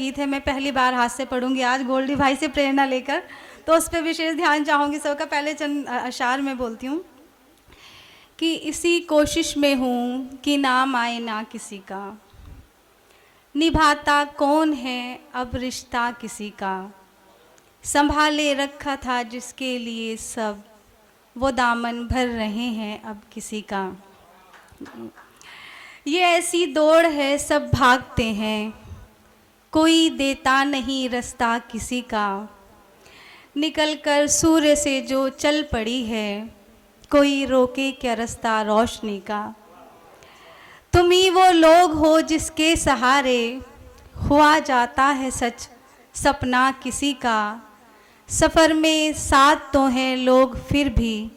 गीत है, मैं पहली बार हाथ से पढ़ूंगी आज गोल्डी भाई से प्रेरणा लेकर, तो उस पर विशेष ध्यान चाहूँगी सबका। पहले चंद अशार में बोलती हूँ कि इसी कोशिश में हूँ कि नाम आए ना किसी का, निभाता कौन है अब रिश्ता किसी का, संभाले रखा था जिसके लिए सब, वो दामन भर रहे हैं अब किसी का। ये ऐसी दौड़ है सब भागते हैं, कोई देता नहीं रास्ता किसी का, निकल कर सूर्य से जो चल पड़ी है, कोई रोके क्या रास्ता रोशनी का। तुम ही वो लोग हो जिसके सहारे हुआ जाता है सच सपना किसी का, सफ़र में साथ तो हैं लोग फिर भी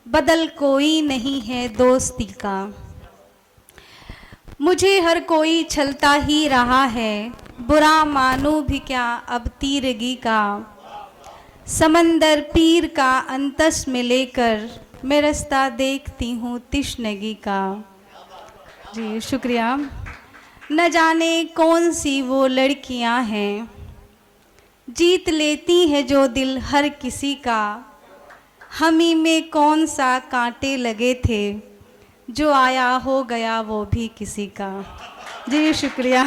बदल कोई नहीं है दोस्ती का। मुझे हर कोई छलता ही रहा है, बुरा मानूं भी क्या अब तीरगी का, समंदर पीर का अंतस में लेकर मैं रास्ता देखती हूँ तिश्नगी का। जी शुक्रिया। न जाने कौन सी वो लड़कियां हैं, जीत लेती है जो दिल हर किसी का, हम ही में कौन सा कांटे लगे थे, जो आया हो गया वो भी किसी का। जी शुक्रिया।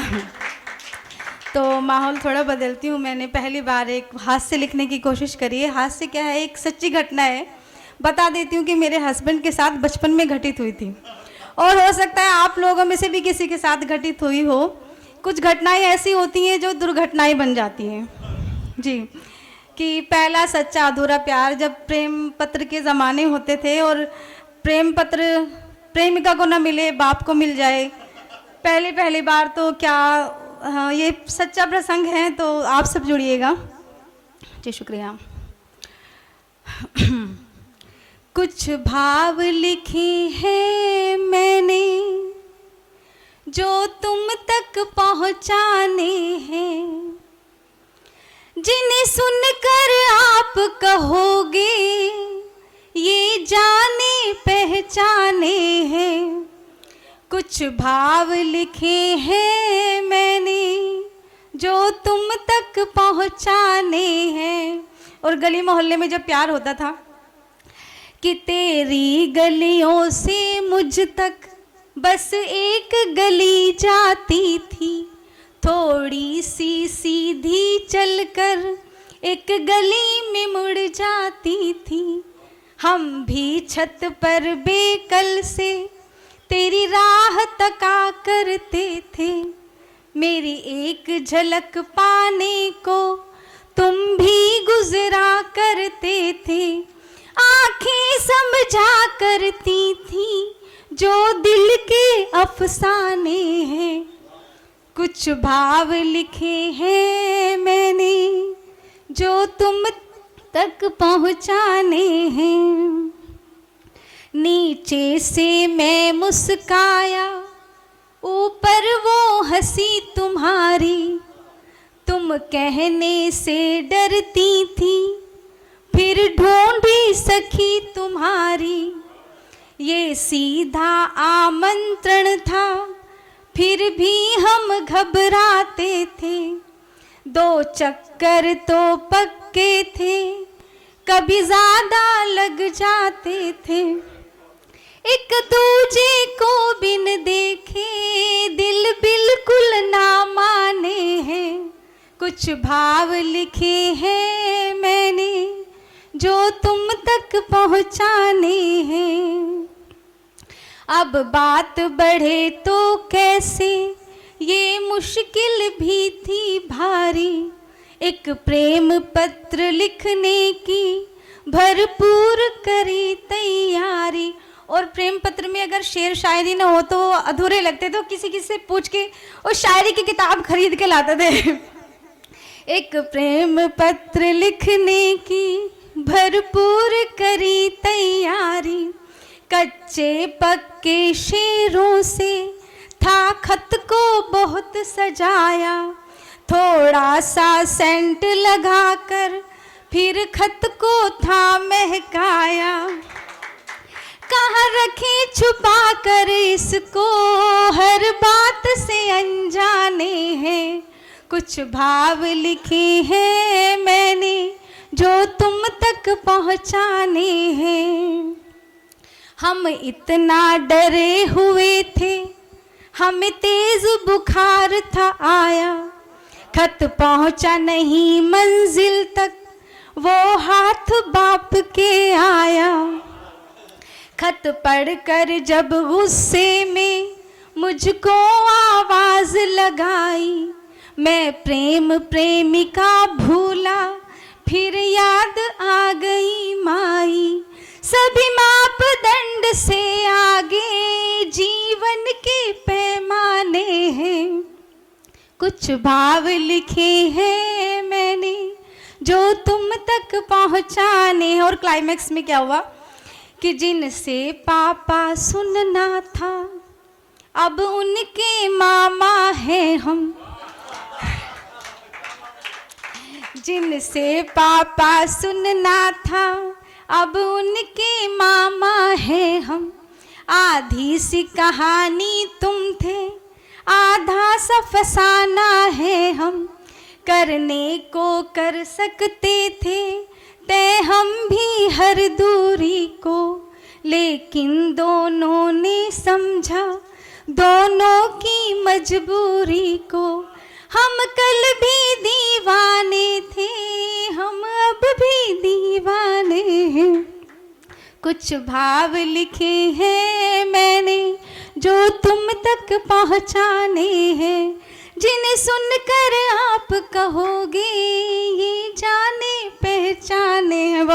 तो माहौल थोड़ा बदलती हूँ। मैंने पहली बार एक हास्य लिखने की कोशिश करी है। हास्य क्या है, एक सच्ची घटना है, बता देती हूँ कि मेरे हस्बैंड के साथ बचपन में घटित हुई थी, और हो सकता है आप लोगों में से भी किसी के साथ घटित हुई हो। कुछ घटनाएं ऐसी होती हैं जो दुर्घटनाएं बन जाती हैं। जी, कि पहला सच्चा अधूरा प्यार, जब प्रेम पत्र के ज़माने होते थे और प्रेम पत्र प्रेमिका को न मिले बाप को मिल जाए, पहली बार, तो क्या हाँ, ये सच्चा प्रसंग है, तो आप सब जुड़िएगा। जी शुक्रिया। कुछ भाव लिखे हैं मैंने जो तुम तक पहुँचाने हैं, जिन्हें सुनकर आप कहोगे ये जाने पहचाने हैं। कुछ भाव लिखे हैं मैंने जो तुम तक पहुँचाने हैं। और गली मोहल्ले में जब प्यार होता था कि तेरी गलियों से मुझ तक बस एक गली जाती थी, थोड़ी सी सीधी चलकर एक गली में मुड़ जाती थी। हम भी छत पर बेकल से तेरी राह तका करते थे, मेरी एक झलक पाने को तुम भी गुजरा करते थे। आंखें समझा करती थी जो दिल के अफसाने हैं। कुछ भाव लिखे हैं मैंने जो तुम तक पहुँचाने हैं। नीचे से मैं मुस्काया, ऊपर वो हंसी तुम्हारी, तुम कहने से डरती थी फिर ढूंढी सखी तुम्हारी। ये सीधा आमंत्रण था फिर भी हम घबराते थे, दो चक्कर तो पक्के थे कभी ज़्यादा लग जाते थे। एक दूजे को बिन देखे दिल बिल्कुल ना माने हैं। कुछ भाव लिखे हैं मैंने जो तुम तक पहुँचाने हैं। अब बात बढ़े तो कैसे, ये मुश्किल भी थी भारी, एक प्रेम पत्र लिखने की भरपूर करी तैयारी। और प्रेम पत्र में अगर शेर शायरी न हो तो अधूरे लगते, तो किसी से पूछ के उस शायरी की किताब खरीद के लाते थे। एक प्रेम पत्र लिखने की भरपूर करी तैयारी, कच्चे पक्के शेरों से था खत को बहुत सजाया, थोड़ा सा सेंट लगाकर फिर खत को था महकाया। कहाँ रखे छुपा कर इसको, हर बात से अनजाने हैं। कुछ भाव लिखे हैं मैंने जो तुम तक पहुँचाने हैं। हम इतना डरे हुए थे, हमें तेज बुखार था आया, खत पहुँचा नहीं मंजिल तक, वो हाथ बाप के आया। खत पढ़कर जब गुस्से में मुझको आवाज़ लगाई, मैं प्रेम प्रेमिका भूला, फिर याद आ गई माई। सभी मापदंड से आगे जीवन के पैमाने हैं, कुछ भाव लिखे हैं मैंने जो तुम तक पहुँचाने हैं। और क्लाइमैक्स में क्या हुआ कि जिनसे पापा सुनना था अब उनके मामा हैं हम, जिनसे पापा सुनना था अब उनके मामा हैं हम। आधी सी कहानी तुम थे, आधा सा फसाना है हम, करने को कर सकते थे तय हम भी हर दूरी को, लेकिन दोनों ने समझा दोनों की मजबूरी को। हम कल भी दीवाने थे, हम अब भी दीवाने हैं, कुछ भाव लिखे हैं मैंने जो तुम तक पहुँचाने हैं, जिन्हें सुनकर आप कहोगे ये जाने पहचाने हैं।